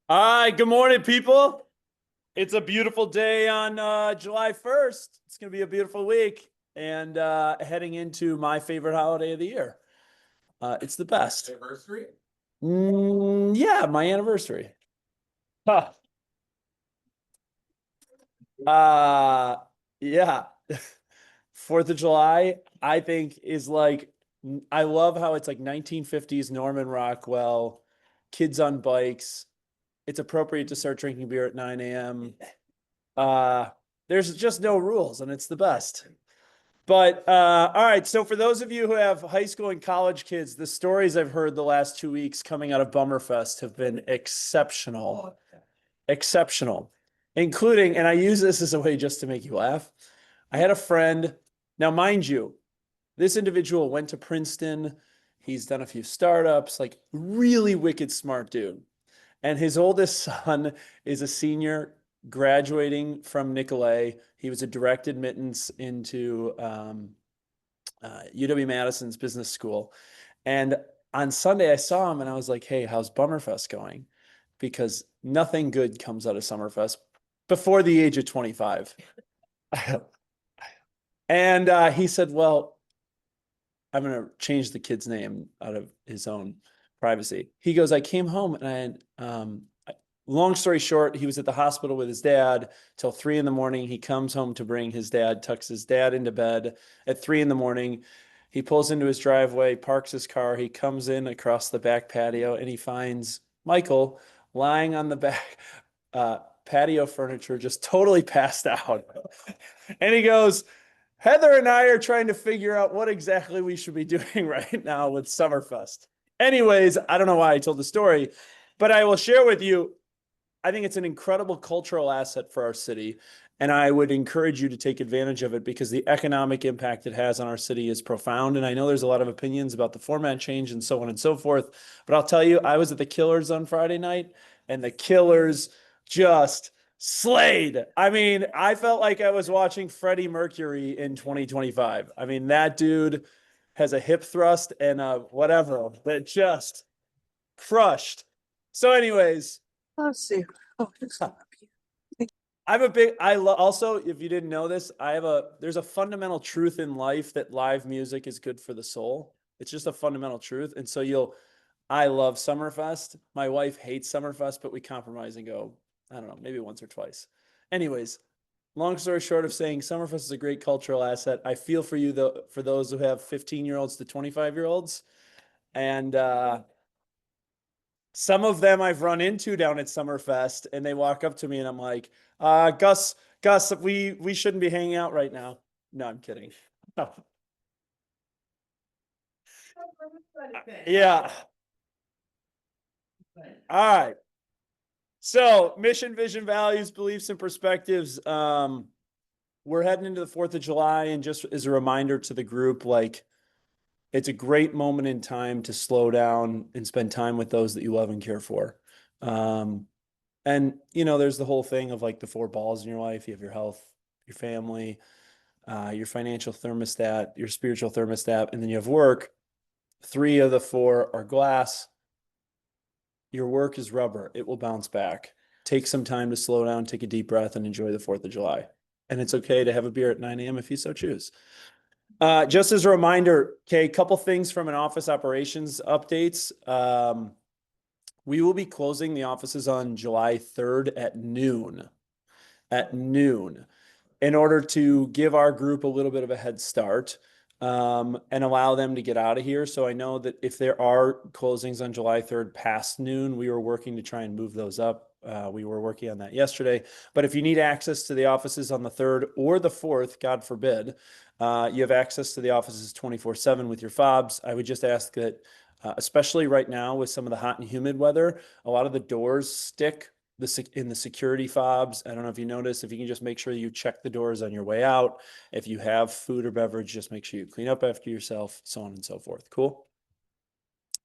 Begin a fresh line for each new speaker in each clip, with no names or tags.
Hi, good morning, people. It's a beautiful day on July 1st. It's going to be a beautiful week and heading into my favorite holiday of the year. It's the best.
Anniversary?
Yeah, my anniversary. Huh. Uh, yeah. 4th of July, I think, is like, I love how it's like 1950s Norman Rockwell, kids on bikes. It's appropriate to start drinking beer at 9 a.m. Uh, there's just no rules, and it's the best. But all right, so for those of you who have high school and college kids, the stories I've heard the last 2 weeks coming out of Bummerfest have been exceptional. Exceptional. Including, and I use this as a way just to make you laugh. I had a friend. Now, mind you, this individual went to Princeton. He's done a few startups, like really wicked smart dude. And his oldest son is a senior graduating from Nicolet. He was a direct admittance into UW-Madison's business school. And on Sunday, I saw him and I was like, hey, how's Bummerfest going? Because nothing good comes out of Summerfest before the age of 25. And he said, well, I'm going to change the kid's name out of his own privacy. He goes, I came home and long story short, he was at the hospital with his dad till 3 a.m. He comes home to bring his dad, tucks his dad into bed at 3 a.m. He pulls into his driveway, parks his car. He comes in across the back patio and he finds Michael lying on the back patio furniture, just totally passed out. And he goes, Heather and I are trying to figure out what exactly we should be doing right now with Summerfest. Anyways, I don't know why I told the story, but I will share with you, I think it's an incredible cultural asset for our city. And I would encourage you to take advantage of it because the economic impact it has on our city is profound. And I know there's a lot of opinions about the format change and so on and so forth. But I'll tell you, I was at the Killers on Friday night and the Killers just slayed. I mean, I felt like I was watching Freddie Mercury in 2025. I mean, that dude has a hip thrust and a whatever that just crushed. So anyways,
Let's see. Oh,
also, if you didn't know this, there's a fundamental truth in life that live music is good for the soul. It's just a fundamental truth. And so I love Summerfest. My wife hates Summerfest, but we compromise and go, I don't know, maybe once or twice. Anyways, long story short of saying Summerfest is a great cultural asset. I feel for you though, for those who have 15-year-olds to 25-year-olds. And some of them I've run into down at Summerfest and they walk up to me and I'm like, Gus, we shouldn't be hanging out right now. No, I'm kidding. No. Yeah. All right. So mission, vision, values, beliefs, and perspectives. We're heading into the 4th of July, and just as a reminder to the group, like it's a great moment in time to slow down and spend time with those that you love and care for. And there's the whole thing of like the 4 balls in your life. You have your health, your family, your financial thermostat, your spiritual thermostat, and then you have work. 3 of the 4 are glass. Your work is rubber. It will bounce back. Take some time to slow down, take a deep breath, and enjoy the 4th of July. And it's okay to have a beer at 9 a.m. if you so choose. Just as a reminder, okay, a couple things from an office operations updates. We will be closing the offices on July 3rd at noon. At noon, in order to give our group a little bit of a head start and allow them to get out of here. So I know that if there are closings on July 3rd past noon, we were working to try and move those up. We were working on that yesterday. But if you need access to the offices on the 3rd or the 4th, God forbid, you have access to the offices 24/7 with your fobs. I would just ask that, especially right now with some of the hot and humid weather, a lot of the doors stick in the security fobs. I don't know if you notice, if you can just make sure you check the doors on your way out. If you have food or beverage, just make sure you clean up after yourself, so on and so forth. Cool.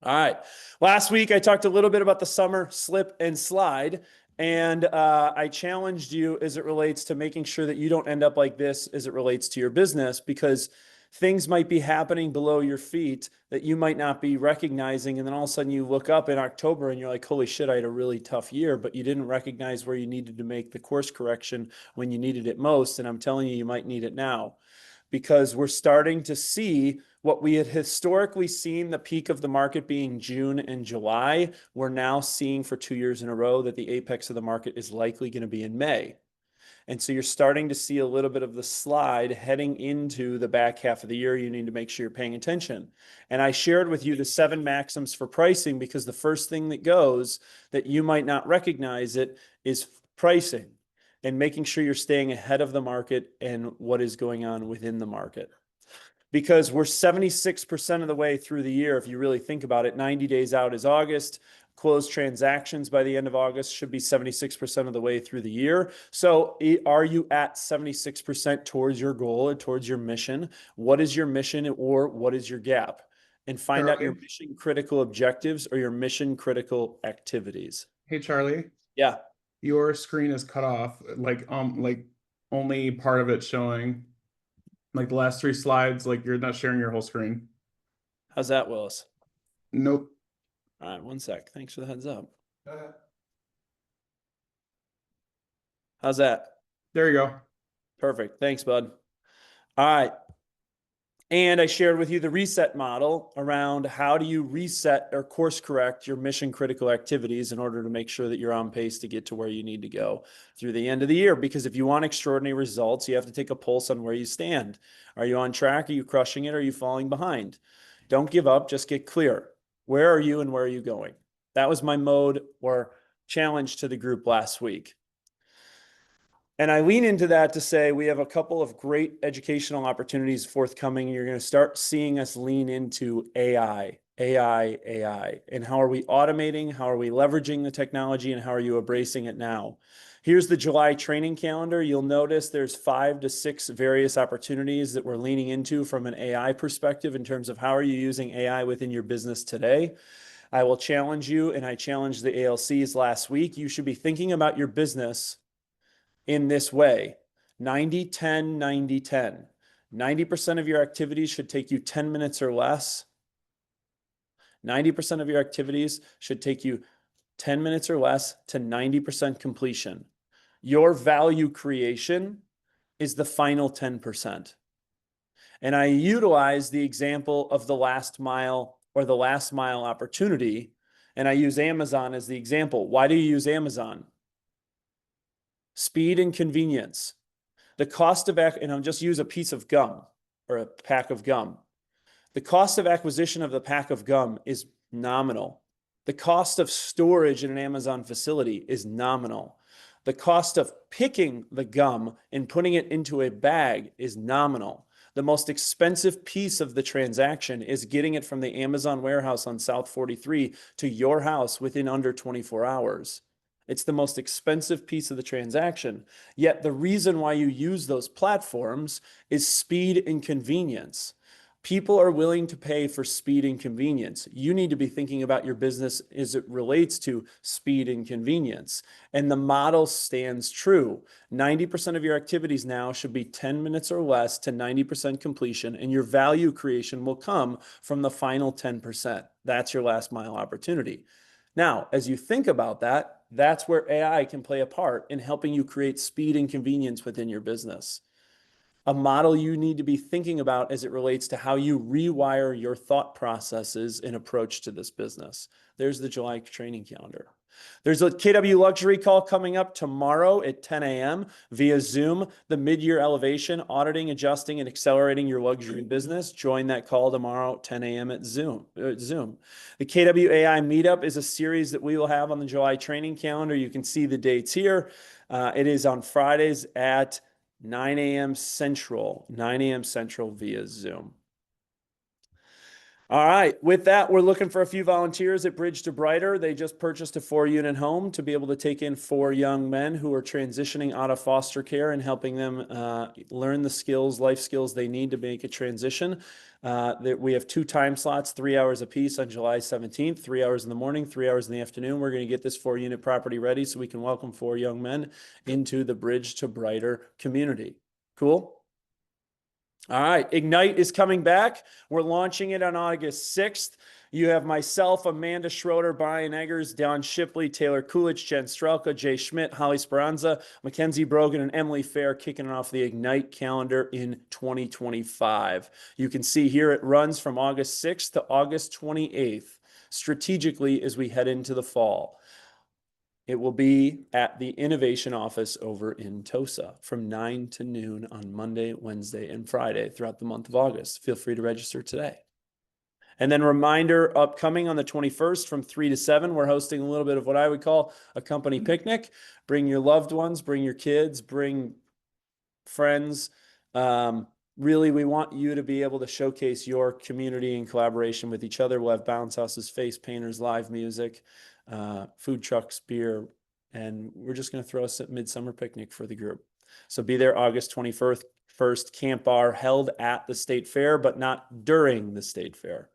All right. Last week, I talked a little bit about the summer slip and slide, and I challenged you as it relates to making sure that you don't end up like this as it relates to your business, because Things might be happening below your feet that you might not be recognizing. And then all of a sudden you look up in October and you're like, holy shit, I had a really tough year, but you didn't recognize where you needed to make the course correction when you needed it most. And I'm telling you, you might need it now, because we're starting to see what we had historically seen the peak of the market being June and July. We're now seeing for 2 years in a row that the apex of the market is likely going to be in May. And so you're starting to see a little bit of the slide heading into the back half of the year. You need to make sure you're paying attention. And I shared with you the 7 maxims for pricing, because the first thing that goes that you might not recognize it is pricing and making sure you're staying ahead of the market and what is going on within the market. Because we're 76% of the way through the year. If you really think about it, 90 days out is August. Closed transactions by the end of August should be 76% of the way through the year. So are you at 76% towards your goal or towards your mission? What is your mission, or what is your gap? And find out your mission critical objectives or your mission critical activities.
Hey, Charlie.
Yeah.
Your screen is cut off, like only part of it showing. Like the last 3 slides, like you're not sharing your whole screen.
How's that, Willis?
Nope.
All right, one sec. Thanks for the heads up. How's that?
There you go.
Perfect. Thanks, bud. All right. And I shared with you the reset model around how do you reset or course correct your mission critical activities in order to make sure that you're on pace to get to where you need to go through the end of the year. Because if you want extraordinary results, you have to take a pulse on where you stand. Are you on track? Are you crushing it? Are you falling behind? Don't give up. Just get clear. Where are you and where are you going? That was my mode or challenge to the group last week. And I lean into that to say we have a couple of great educational opportunities forthcoming. You're going to start seeing us lean into AI. And how are we automating? How are we leveraging the technology? And how are you embracing it now? Here's the July training calendar. You'll notice there's 5 to 6 various opportunities that we're leaning into from an AI perspective in terms of how are you using AI within your business today. I will challenge you, and I challenged the ALCs last week. You should be thinking about your business in this way: 90, 10, 90, 10. 90% of your activities should take you 10 minutes or less. 90% of your activities should take you 10 minutes or less to 90% completion. Your value creation is the final 10%. And I utilize the example of the last mile or the last mile opportunity, and I use Amazon as the example. Why do you use Amazon? Speed and convenience. The cost of, and I'll just use a piece of gum or a pack of gum. The cost of acquisition of the pack of gum is nominal. The cost of storage in an Amazon facility is nominal. The cost of picking the gum and putting it into a bag is nominal. The most expensive piece of the transaction is getting it from the Amazon warehouse on South 43 to your house within under 24 hours. It's the most expensive piece of the transaction. Yet the reason why you use those platforms is speed and convenience. People are willing to pay for speed and convenience. You need to be thinking about your business as it relates to speed and convenience. And the model stands true. 90% of your activities now should be 10 minutes or less to 90% completion, and your value creation will come from the final 10%. That's your last mile opportunity. Now, as you think about that, that's where AI can play a part in helping you create speed and convenience within your business. A model you need to be thinking about as it relates to how you rewire your thought processes and approach to this business. There's the July training calendar. There's a KW luxury call coming up tomorrow at 10 a.m. via Zoom, the mid-year elevation, auditing, adjusting, and accelerating your luxury business. Join that call tomorrow at 10 a.m. at Zoom. The KW AI meetup is a series that we will have on the July training calendar. You can see the dates here. It is on Fridays at 9 a.m. Central via Zoom. All right. With that, we're looking for a few volunteers at Bridge to Brighter. They just purchased a 4-unit home to be able to take in 4 young men who are transitioning out of foster care and helping them learn the skills, life skills they need to make a transition. We have 2 time slots, 3 hours apiece on July 17th, 3 hours in the morning, 3 hours in the afternoon. We're going to get this 4-unit property ready so we can welcome 4 young men into the Bridge to Brighter community. Cool? All right, Ignite is coming back. We're launching it on August 6th. You have myself, Amanda Schroeder, Brian Eggers, Don Shipley, Taylor Coolidge, Jen Strelka, Jay Schmidt, Holly Speranza, Mackenzie Brogan, and Emily Fair kicking off the Ignite calendar in 2025. You can see here it runs from August 6th to August 28th, strategically as we head into the fall. It will be at the Innovation Office over in Tosa from 9 to noon on Monday, Wednesday, and Friday throughout the month of August. Feel free to register today. And then reminder, upcoming on the 21st from 3 to 7, we're hosting a little bit of what I would call a company picnic. Bring your loved ones, bring your kids, bring friends. Really, we want you to be able to showcase your community in collaboration with each other. We'll have bounce houses, face painters, live music, food trucks, beer, and we're just going to throw a midsummer picnic for the group. So be there August 21st, Camp Bar held at the State Fair, but not during the State Fair.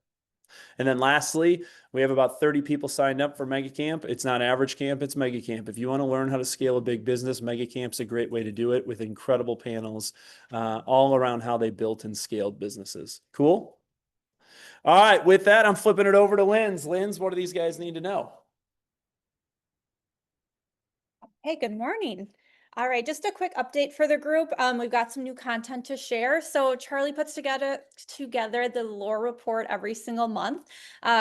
And then lastly, we have about 30 people signed up for Mega Camp. It's not average camp, it's Mega Camp. If you want to learn how to scale a big business, Mega Camp's a great way to do it with incredible panels all around how they built and scaled businesses. Cool? All right, with that, I'm flipping it over to Linz. Linz, what do these guys need to know?
Hey, good morning. All right, just a quick update for the group. We've got some new content to share. So Charlie puts together the lore report every single month,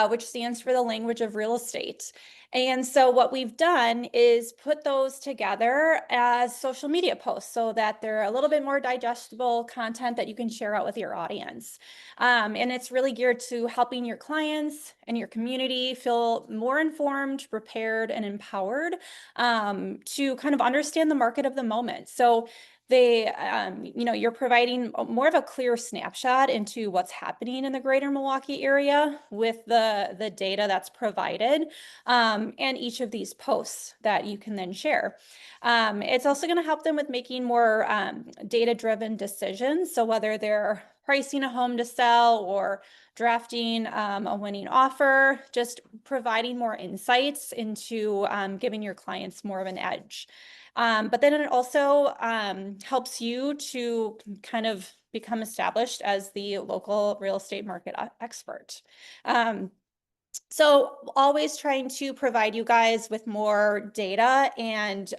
which stands for the language of real estate. And so what we've done is put those together as social media posts so that they're a little bit more digestible content that you can share out with your audience. And it's really geared to helping your clients and your community feel more informed, prepared, and empowered to kind of understand the market of the moment. So they, you're providing more of a clear snapshot into what's happening in the greater Milwaukee area with the data that's provided and each of these posts that you can then share. It's also going to help them with making more data-driven decisions. So whether they're pricing a home to sell or drafting a winning offer, just providing more insights into giving your clients more of an edge. But then it also helps you to kind of become established as the local real estate market expert. So always trying to provide you guys with more data and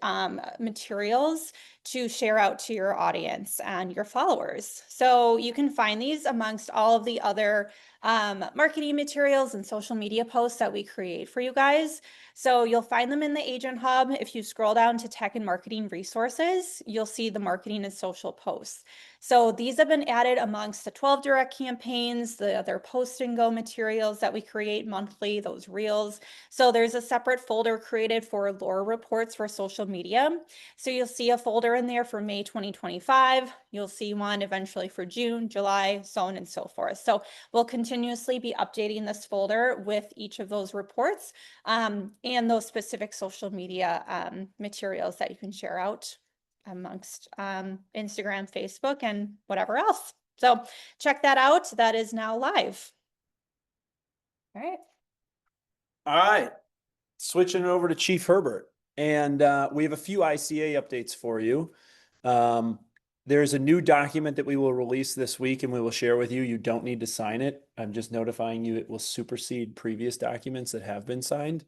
materials to share out to your audience and your followers. So you can find these amongst all of the other marketing materials and social media posts that we create for you guys. So you'll find them in the Agent Hub. If you scroll down to tech and marketing resources, you'll see the marketing and social posts. So these have been added amongst the 12 direct campaigns, the other post and go materials that we create monthly, those reels. So there's a separate folder created for lore reports for social media. So you'll see a folder in there for May 2025. You'll see one eventually for June, July, so on and so forth. So we'll continuously be updating this folder with each of those reports and those specific social media materials that you can share out amongst Instagram, Facebook, and whatever else. So check that out. That is now live. All right.
All right. Switching over to Chief Herbert. And we have a few ICA updates for you. There's a new document that we will release this week and we will share with you. You don't need to sign it. I'm just notifying you it will supersede previous documents that have been signed.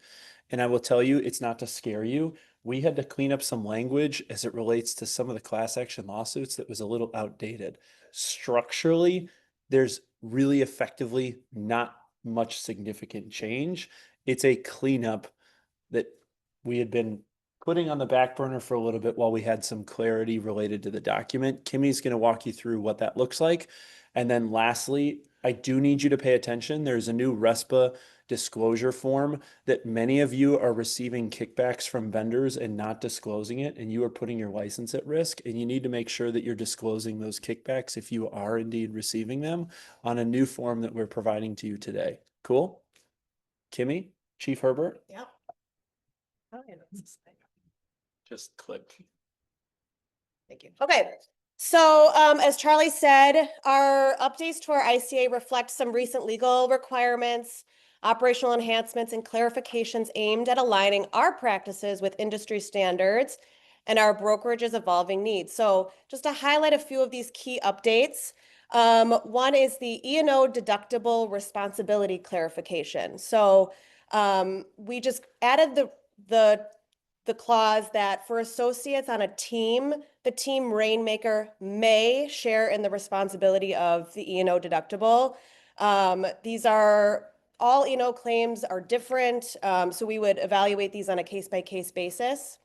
And I will tell you, it's not to scare you. We had to clean up some language as it relates to some of the class action lawsuits that was a little outdated. Structurally, there's really effectively not much significant change. It's a cleanup that we had been putting on the back burner for a little bit while we had some clarity related to the document. Kimmy's going to walk you through what that looks like. And then lastly, I do need you to pay attention. There's a new RESPA disclosure form that many of you are receiving kickbacks from vendors and not disclosing it, and you are putting your license at risk, and you need to make sure that you're disclosing those kickbacks if you are indeed receiving them on a new form that we're providing to you today. Cool? Kimmy, Chief Herbert?
Yep.
Just click.
Thank you. Okay. So as Charlie said, our updates to our ICA reflect some recent legal requirements, operational enhancements, and clarifications aimed at aligning our practices with industry standards and our brokerage's evolving needs. So just to highlight a few of these key updates, One is the E&O deductible responsibility clarification. So we just added the clause that for associates on a team, the team rainmaker may share in the responsibility of the E&O deductible. These are all E&O claims are different, so we would evaluate these on a case-by-case basis.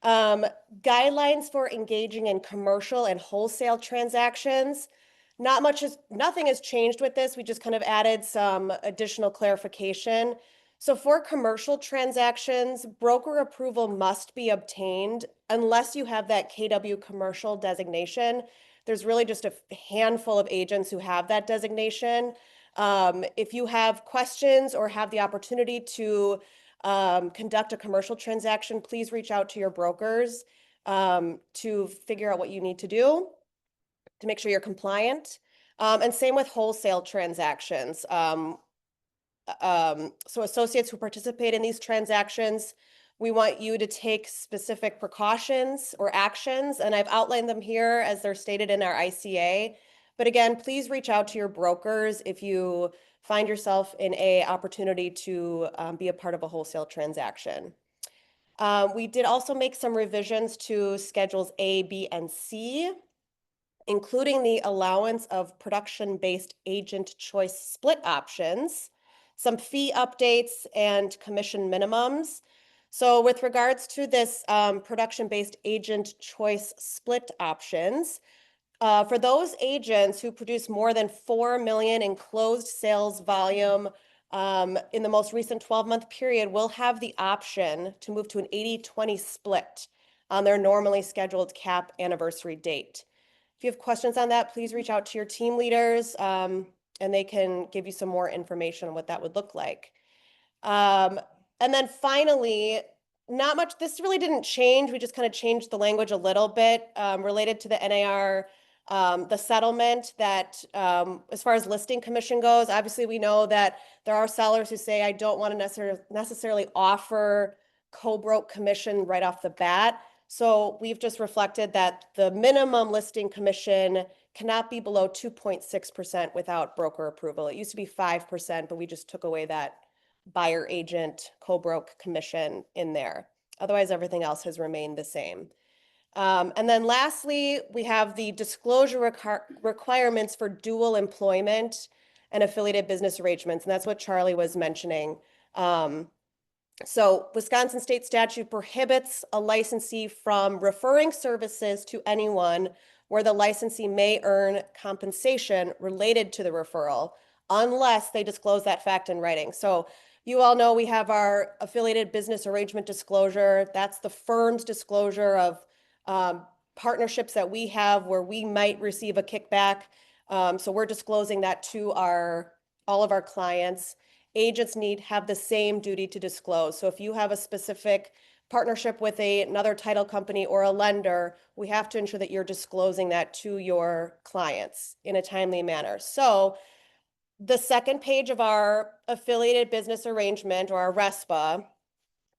Guidelines for engaging in commercial and wholesale transactions. Nothing has changed with this. We just kind of added some additional clarification. So for commercial transactions, broker approval must be obtained unless you have that KW commercial designation. There's really just a handful of agents who have that designation. If you have questions or have the opportunity to conduct a commercial transaction, please reach out to your brokers to figure out what you need to do to make sure you're compliant. And same with wholesale transactions. So associates who participate in these transactions, we want you to take specific precautions or actions, and I've outlined them here as they're stated in our ICA. But again, please reach out to your brokers if you find yourself in an opportunity to be a part of a wholesale transaction. We did also make some revisions to Schedules A, B, and C, including the allowance of production-based agent choice split options, some fee updates, and commission minimums. So with regards to this production-based agent choice split options, for those agents who produce more than 4 million in closed sales volume in the most recent 12-month period, will have the option to move to an 80-20 split on their normally scheduled cap anniversary date. If you have questions on that, please reach out to your team leaders and they can give you some more information on what that would look like. And then finally, not much, this really didn't change. We just kind of changed the language a little bit related to the NAR, the settlement that as far as listing commission goes, obviously we know that there are sellers who say, I don't want to necessarily offer co-broke commission right off the bat. So we've just reflected that the minimum listing commission cannot be below 2.6% without broker approval. It used to be 5%, but we just took away that buyer agent co-broke commission in there. Otherwise, everything else has remained the same. And then lastly, we have the disclosure requirements for dual employment and affiliated business arrangements. And that's what Charlie was mentioning. So Wisconsin state statute prohibits a licensee from referring services to anyone where the licensee may earn compensation related to the referral unless they disclose that fact in writing. So you all know we have our affiliated business arrangement disclosure. That's the firm's disclosure of partnerships that we have where we might receive a kickback. So we're disclosing that to all of our clients. Agents have the same duty to disclose. So if you have a specific partnership with another title company or a lender, we have to ensure that you're disclosing that to your clients in a timely manner. So the second page of our affiliated business arrangement or our RESPA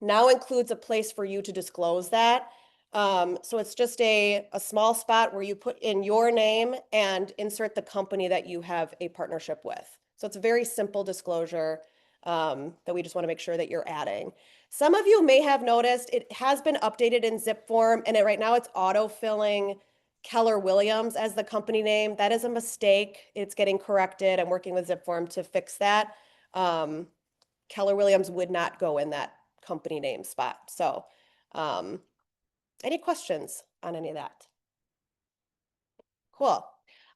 now includes a place for you to disclose that. So it's just a small spot where you put in your name and insert the company that you have a partnership with. So it's a very simple disclosure that we just want to make sure that you're adding. Some of you may have noticed it has been updated in zip form, and right now it's auto-filling Keller Williams as the company name. That is a mistake. It's getting corrected. I'm working with zip form to fix that. Keller Williams would not go in that company name spot. So any questions on any of that? Cool.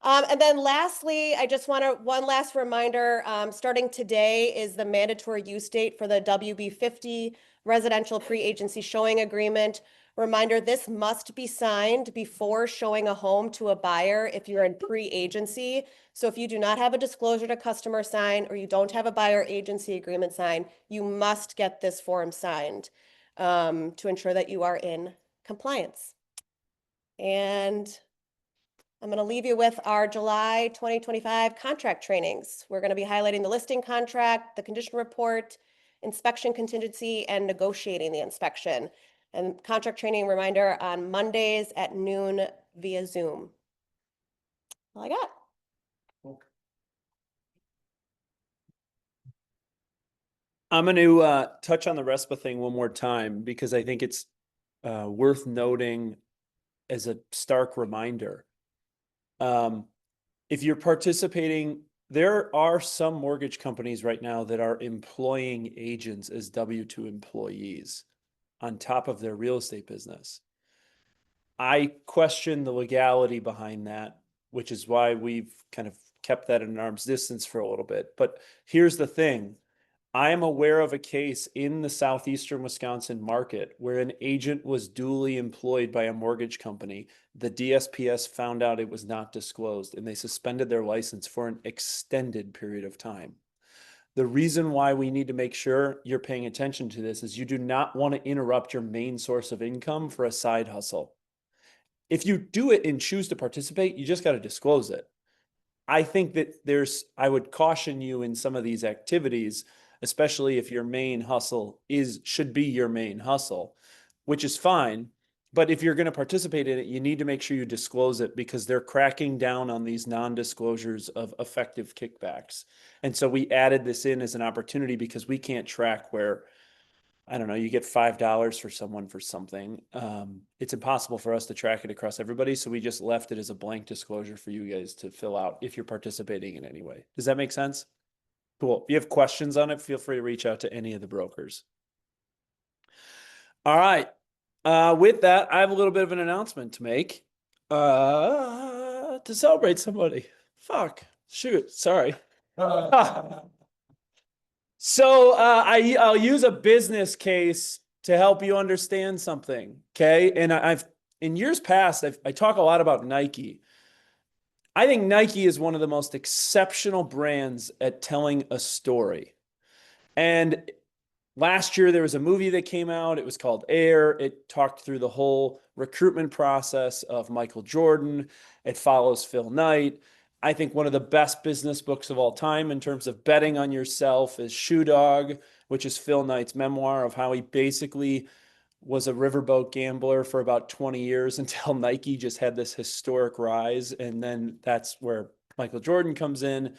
And then lastly, I just want one last reminder, starting today is the mandatory use date for the WB50 residential pre-agency showing agreement. Reminder, this must be signed before showing a home to a buyer if you're in pre-agency. So if you do not have a disclosure to customer sign or you don't have a buyer agency agreement signed, you must get this form signed to ensure that you are in compliance. And I'm going to leave you with our July 2025 contract trainings. We're going to be highlighting the listing contract, the condition report, inspection contingency, and negotiating the inspection. And contract training reminder on Mondays at noon via Zoom. All I got.
I'm going to touch on the RESPA thing one more time because I think it's worth noting as a stark reminder. If you're participating, there are some mortgage companies right now that are employing agents as W-2 employees on top of their real estate business. I question the legality behind that, which is why we've kind of kept that at an arm's distance for a little bit. But here's the thing. I am aware of a case in the southeastern Wisconsin market where an agent was duly employed by a mortgage company. The DSPS found out it was not disclosed and they suspended their license for an extended period of time. The reason why we need to make sure you're paying attention to this is you do not want to interrupt your main source of income for a side hustle. If you do it and choose to participate, you just got to disclose it. I think that I would caution you in some of these activities, especially if your main hustle should be your main hustle, which is fine. But if you're going to participate in it, you need to make sure you disclose it because they're cracking down on these non-disclosures of effective kickbacks. And so we added this in as an opportunity because we can't track where, I don't know, you get $5 for someone for something. It's impossible for us to track it across everybody. So we just left it as a blank disclosure for you guys to fill out if you're participating in any way. Does that make sense? Cool. If you have questions on it, feel free to reach out to any of the brokers. All right. With that, I have a little bit of an announcement to make to celebrate somebody. Fuck. Shoot. Sorry. So I'll use a business case to help you understand something, okay? And in years past, I talk a lot about Nike. I think Nike is one of the most exceptional brands at telling a story. And last year, there was a movie that came out. It was called Air. It talked through the whole recruitment process of Michael Jordan. It follows Phil Knight. I think one of the best business books of all time in terms of betting on yourself is Shoe Dog, which is Phil Knight's memoir of how he basically was a riverboat gambler for about 20 years until Nike just had this historic rise. And then that's where Michael Jordan comes in.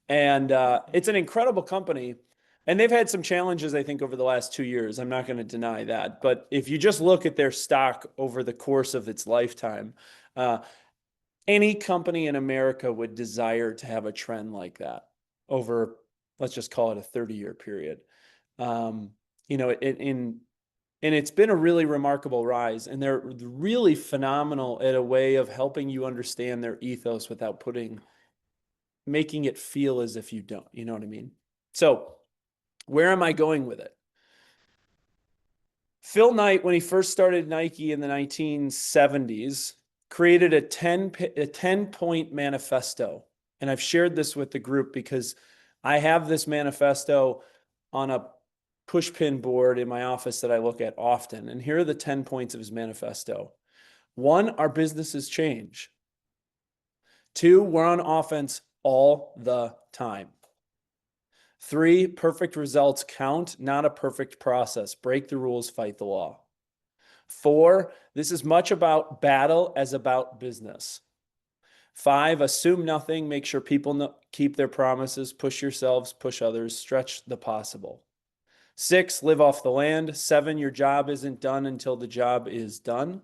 And it's an incredible company. And they've had some challenges, I think, over the last 2 years. I'm not going to deny that. But if you just look at their stock over the course of its lifetime, any company in America would desire to have a trend like that over, let's just call it a 30-year period. And it's been a really remarkable rise, and they're really phenomenal at a way of helping you understand their ethos without making it feel as if you don't, you know what I mean? So where am I going with it? Phil Knight, when he first started Nike in the 1970s, created a 10-point manifesto. And I've shared this with the group because I have this manifesto on a pushpin board in my office that I look at often. And here are the 10 points of his manifesto. 1, our businesses change. 2, we're on offense all the time. 3, perfect results count, not a perfect process. Break the rules, fight the law. 4, this is much about battle as about business. 5, assume nothing, make sure people keep their promises, push yourselves, push others, stretch the possible. 6, live off the land. 7, your job isn't done until the job is done.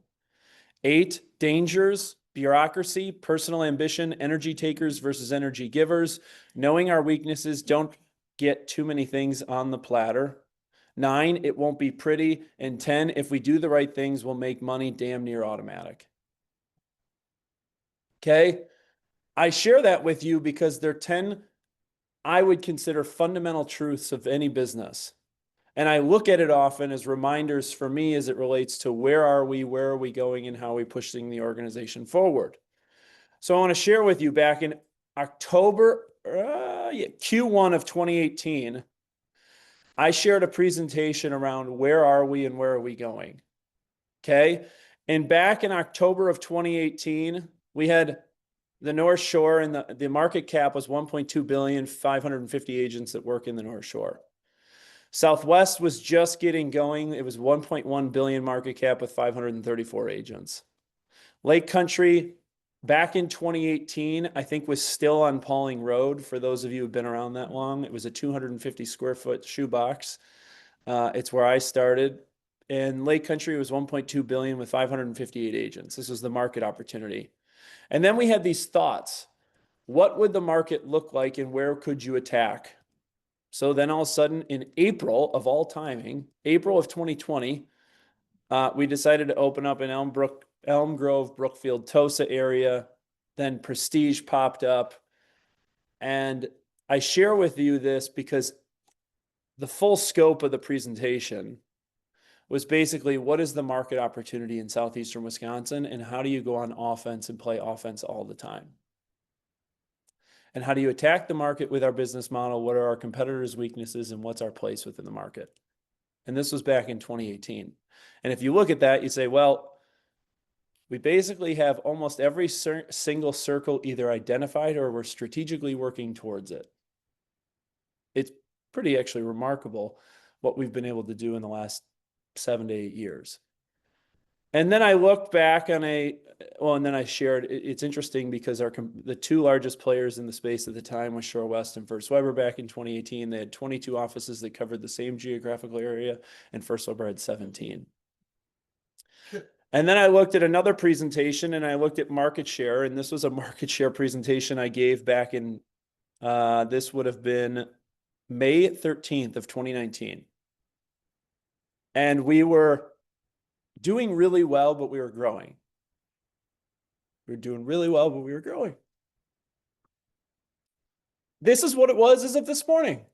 8, dangers, bureaucracy, personal ambition, energy takers versus energy givers. Knowing our weaknesses, don't get too many things on the platter. 9, it won't be pretty. And 10, if we do the right things, we'll make money damn near automatic. Okay? I share that with you because they're 10, I would consider fundamental truths of any business. And I look at it often as reminders for me as it relates to where are we going, and how are we pushing the organization forward. So I want to share with you back in October, Q1 of 2018, I shared a presentation around where are we and where are we going. Okay. And back in October of 2018, we had the North Shore, and the market cap was 1.2 billion, 550 agents that work in the North Shore. Southwest was just getting going. It was 1.1 billion market cap with 534 agents. Lake Country, back in 2018, I think was still on Pauling Road. For those of you who've been around that long, it was a 250 square foot shoebox. It's where I started. In Lake Country, it was 1.2 billion with 558 agents. This was the market opportunity. And then we had these thoughts. What would the market look like and where could you attack? So then all of a sudden in April of all timing, April of 2020, we decided to open up in Elm Grove, Brookfield, Tosa area. Then Prestige popped up. And I share with you this because the full scope of the presentation was basically what is the market opportunity in southeastern Wisconsin and how do you go on offense and play offense all the time? And how do you attack the market with our business model? What are our competitors' weaknesses and what's our place within the market? And this was back in 2018. And if you look at that, you say, well, we basically have almost every single circle either identified or we're strategically working towards it. It's pretty actually remarkable what we've been able to do in the last 7 to 8 years. And then I looked back on and then I shared, it's interesting because the two largest players in the space at the time was Shore West and First Weber back in 2018. They had 22 offices that covered the same geographical area, and First Weber had 17. And then I looked at another presentation and I looked at market share, and this was a market share presentation I gave back in, this would have been May 13th of 2019. And we were doing really well, but we were growing. We were doing really well, but we were growing. This is what it was as of this morning.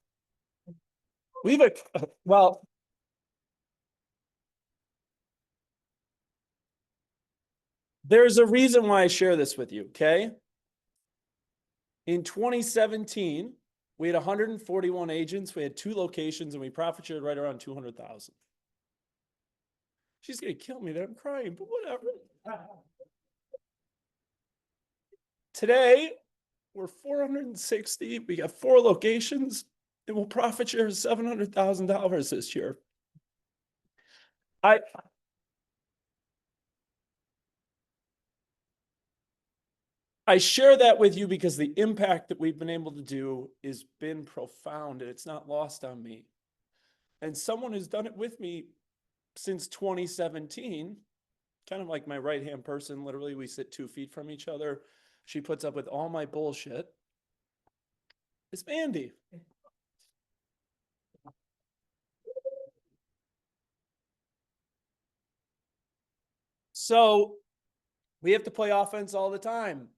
There's a reason why I share this with you, okay? In 2017, we had 141 agents, we had 2 locations, and we profit shared right around 200,000. She's gonna kill me that I'm crying, but whatever. Today, we're 460. We got 4 locations, and we'll profit share $700,000 this year. I share that with you because the impact that we've been able to do has been profound, and it's not lost on me. And someone who's done it with me since 2017, kind of like my right-hand person, literally we sit 2 feet from each other. She puts up with all my bullshit. It's Mandy. So we have to play offense all the time.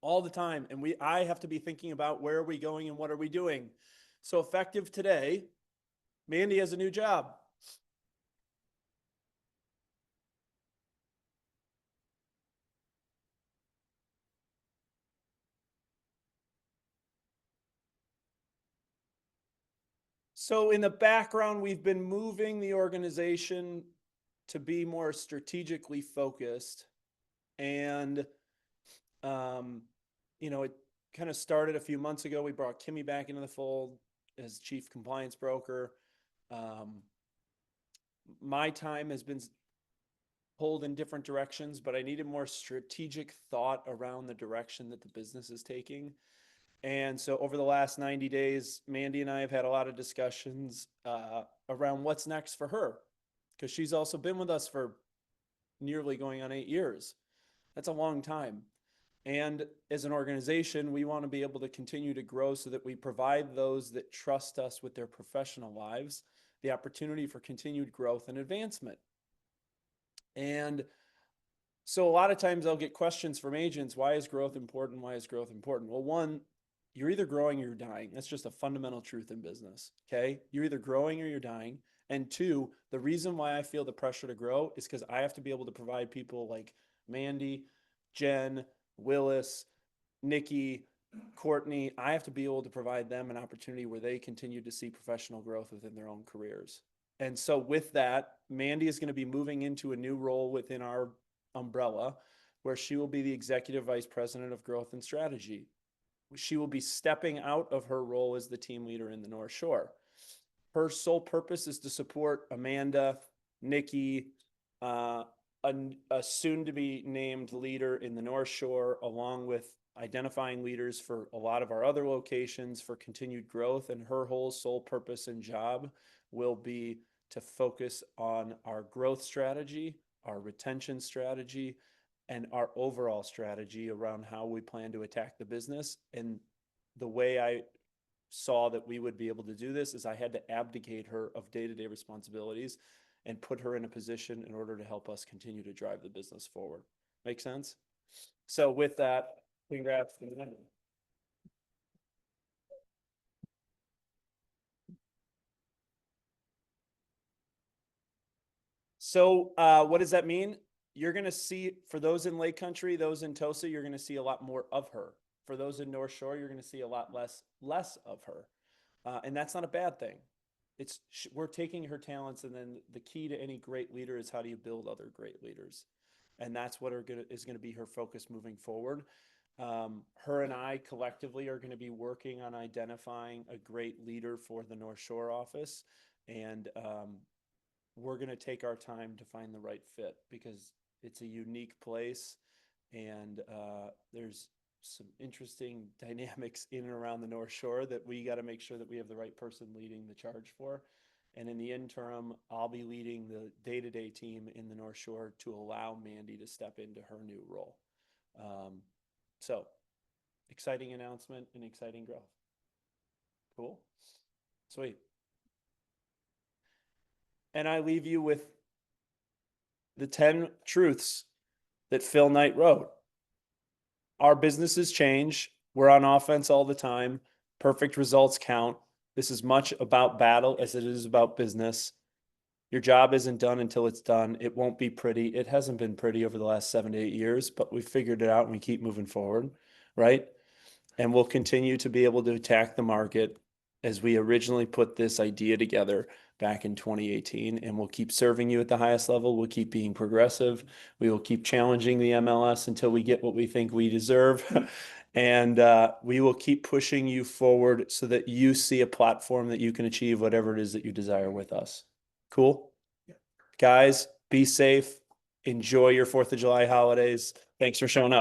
All the time. And I have to be thinking about where are we going and what are we doing? So effective today, Mandy has a new job. So in the background, we've been moving the organization to be more strategically focused. And, you know, it kind of started a few months ago. We brought Kimmy back into the fold as chief compliance broker. My time has been pulled in different directions, but I needed more strategic thought around the direction that the business is taking. And so over the last 90 days, Mandy and I have had a lot of discussions around what's next for her, because she's also been with us for nearly going on 8 years. That's a long time. And as an organization, we want to be able to continue to grow so that we provide those that trust us with their professional lives the opportunity for continued growth and advancement. And so a lot of times I'll get questions from agents, why is growth important? Why is growth important? Well, one, you're either growing or you're dying. That's just a fundamental truth in business, okay? You're either growing or you're dying. And 2, the reason why I feel the pressure to grow is because I have to be able to provide people like Mandy, Jen, Willis, Nikki, Courtney. I have to be able to provide them an opportunity where they continue to see professional growth within their own careers. And so with that, Mandy is going to be moving into a new role within our umbrella where she will be the executive vice president of growth and strategy. She will be stepping out of her role as the team leader in the North Shore. Her sole purpose is to support Amanda, Nikki, a soon-to-be named leader in the North Shore, along with identifying leaders for a lot of our other locations for continued growth. And her whole sole purpose and job will be to focus on our growth strategy, our retention strategy, and our overall strategy around how we plan to attack the business. And the way I saw that we would be able to do this is I had to abdicate her of day-to-day responsibilities and put her in a position in order to help us continue to drive the business forward. Make sense? So with that, congrats to Mandy. So what does that mean? You're going to see, for those in Lake Country, those in Tosa, you're going to see a lot more of her. For those in North Shore, you're going to see a lot less of her. And that's not a bad thing. We're taking her talents, and then the key to any great leader is how do you build other great leaders? And that's what is going to be her focus moving forward. Her and I collectively are going to be working on identifying a great leader for the North Shore office. And we're going to take our time to find the right fit, because it's a unique place, and there's some interesting dynamics in and around the North Shore that we got to make sure that we have the right person leading the charge for. And in the interim, I'll be leading the day-to-day team in the North Shore to allow Mandy to step into her new role. So exciting announcement and exciting growth. Cool. Sweet. And I leave you with the 10 truths that Phil Knight wrote. Our businesses change. We're on offense all the time. Perfect results count. This is much about battle as it is about business. Your job isn't done until it's done. It won't be pretty. It hasn't been pretty over the last 7 to 8 years, but we figured it out and we keep moving forward, right? And we'll continue to be able to attack the market as we originally put this idea together back in 2018, and we'll keep serving you at the highest level. We'll keep being progressive. We will keep challenging the MLS until we get what we think we deserve. And we will keep pushing you forward so that you see a platform that you can achieve whatever it is that you desire with us. Cool? Yeah. Guys, be safe. Enjoy your 4th of July holidays. Thanks for showing up.